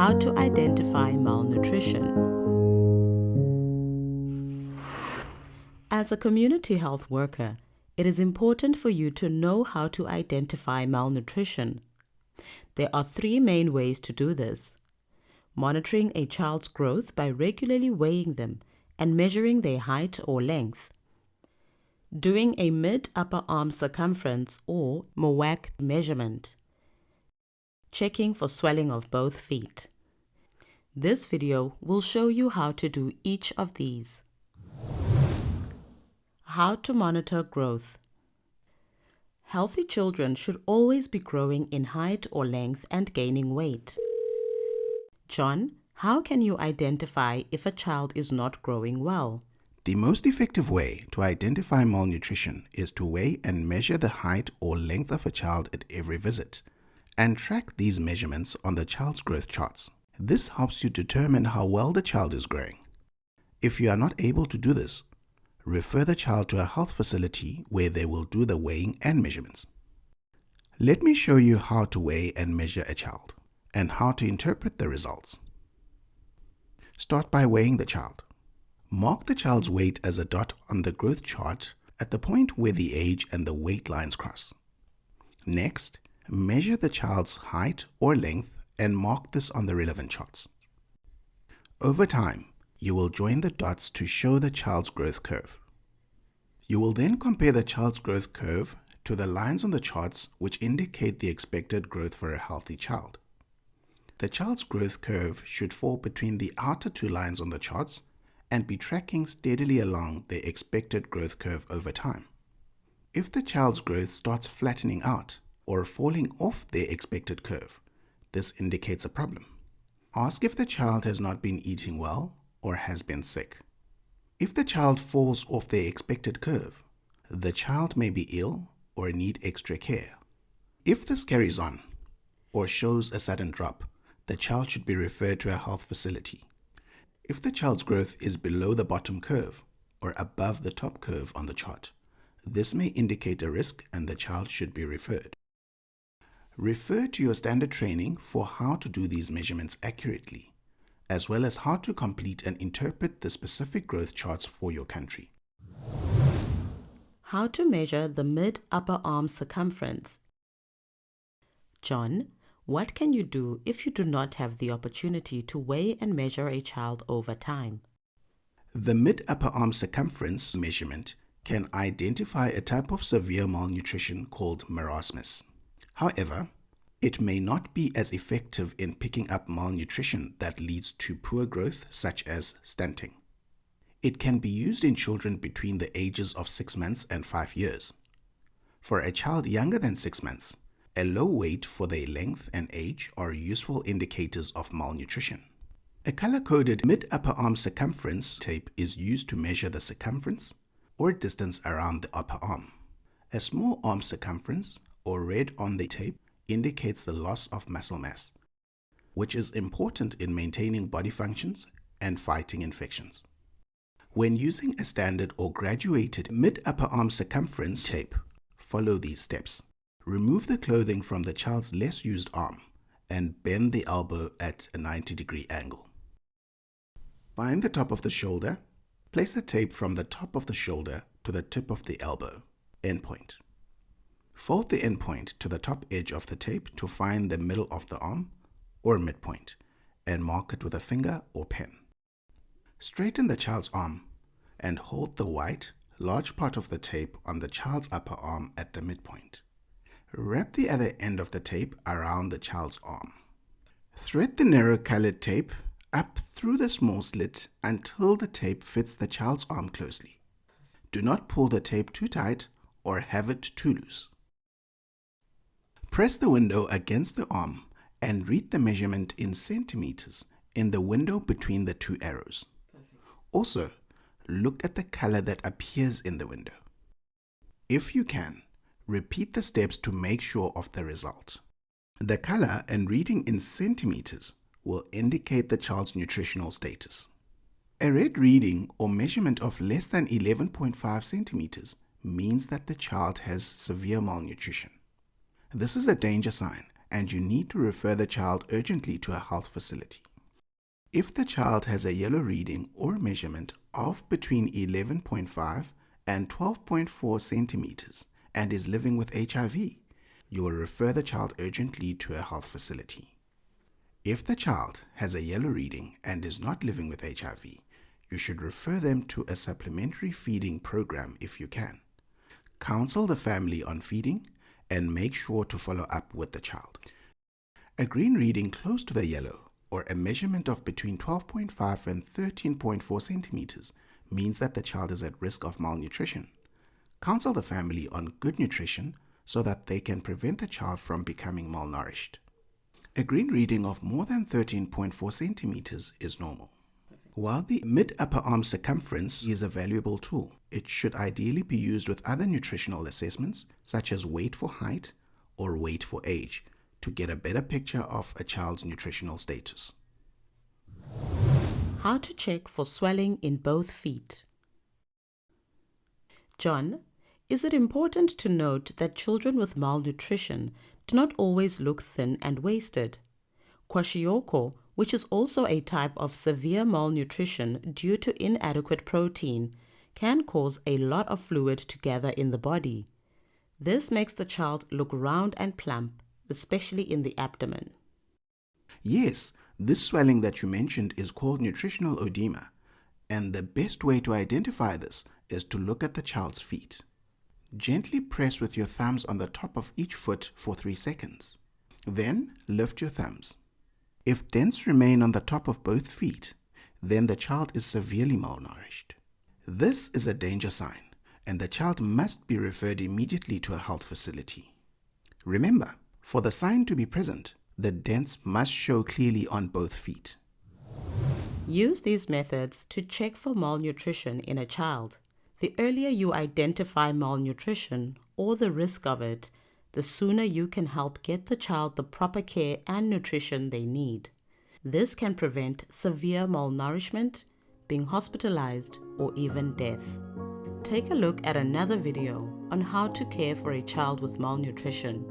How to identify malnutrition. As a community health worker, it is important for you to know how to identify malnutrition. There are 3 main ways to do this: monitoring a child's growth by regularly weighing them and measuring their height or length, doing a mid-upper arm circumference or MUAC measurement, checking for swelling of both feet. This video will show you how to do each of these. How to monitor growth. Healthy children should always be growing in height or length and gaining weight. John, how can you identify if a child is not growing well? The most effective way to identify malnutrition is to weigh and measure the height or length of a child at every visit, and track these measurements on the child's growth charts. This helps you determine how well the child is growing. If you are not able to do this, refer the child to a health facility where they will do the weighing and measurements. Let me show you how to weigh and measure a child, and how to interpret the results. Start by weighing the child. Mark the child's weight as a dot on the growth chart at the point where the age and the weight lines cross. Next, measure the child's height or length and mark this on the relevant charts. Over time, you will join the dots to show the child's growth curve. You will then compare the child's growth curve to the lines on the charts which indicate the expected growth for a healthy child. The child's growth curve should fall between the outer 2 lines on the charts and be tracking steadily along the expected growth curve over time. If the child's growth starts flattening out or falling off their expected curve, this indicates a problem. Ask if the child has not been eating well or has been sick. If the child falls off their expected curve, the child may be ill or need extra care. If this carries on or shows a sudden drop, the child should be referred to a health facility. If the child's growth is below the bottom curve or above the top curve on the chart, this may indicate a risk and the child should be referred. Refer to your standard training for how to do these measurements accurately, as well as how to complete and interpret the specific growth charts for your country. How to measure the mid-upper arm circumference. John, what can you do if you do not have the opportunity to weigh and measure a child over time? The mid-upper arm circumference measurement can identify a type of severe malnutrition called marasmus. However, it may not be as effective in picking up malnutrition that leads to poor growth, such as stunting. It can be used in children between the ages of 6 months and 5 years. For a child younger than 6 months, a low weight for their length and age are useful indicators of malnutrition. A color-coded mid-upper arm circumference tape is used to measure the circumference or distance around the upper arm. A small arm circumference, or red on the tape, indicates the loss of muscle mass, which is important in maintaining body functions and fighting infections. When using a standard or graduated mid-upper arm circumference tape, follow these steps. Remove the clothing from the child's less used arm and bend the elbow at a 90-degree angle. Find the top of the shoulder. Place the tape from the top of the shoulder to the tip of the elbow endpoint. Fold the endpoint to the top edge of the tape to find the middle of the arm or midpoint and mark it with a finger or pen. Straighten the child's arm and hold the white, large part of the tape on the child's upper arm at the midpoint. Wrap the other end of the tape around the child's arm. Thread the narrow colored tape up through the small slit until the tape fits the child's arm closely. Do not pull the tape too tight or have it too loose. Press the window against the arm and read the measurement in centimeters in the window between the 2 arrows. Also, look at the color that appears in the window. If you can, repeat the steps to make sure of the result. The color and reading in centimeters will indicate the child's nutritional status. A red reading or measurement of less than 11.5 centimeters means that the child has severe malnutrition. This is a danger sign and you need to refer the child urgently to a health facility. If the child has a yellow reading or measurement of between 11.5 and 12.4 centimeters and is living with HIV, you will refer the child urgently to a health facility. If the child has a yellow reading and is not living with HIV, you should refer them to a supplementary feeding program if you can. Counsel the family on feeding and make sure to follow up with the child. A green reading close to the yellow or a measurement of between 12.5 and 13.4 centimeters means that the child is at risk of malnutrition. Counsel the family on good nutrition so that they can prevent the child from becoming malnourished. A green reading of more than 13.4 centimeters is normal. While the mid-upper arm circumference is a valuable tool, it should ideally be used with other nutritional assessments such as weight for height or weight for age to get a better picture of a child's nutritional status. How to check for swelling in both feet. John, is it important to note that children with malnutrition do not always look thin and wasted? Kwashiorkor, which is also a type of severe malnutrition due to inadequate protein, can cause a lot of fluid to gather in the body. This makes the child look round and plump, especially in the abdomen. Yes, this swelling that you mentioned is called nutritional edema, and the best way to identify this is to look at the child's feet. Gently press with your thumbs on the top of each foot for 3 seconds. Then lift your thumbs. If dents remain on the top of both feet, then the child is severely malnourished. This is a danger sign, and the child must be referred immediately to a health facility. Remember, for the sign to be present, the dents must show clearly on both feet. Use these methods to check for malnutrition in a child. The earlier you identify malnutrition or the risk of it, the sooner you can help get the child the proper care and nutrition they need. This can prevent severe malnourishment, being hospitalized, or even death. Take a look at another video on how to care for a child with malnutrition.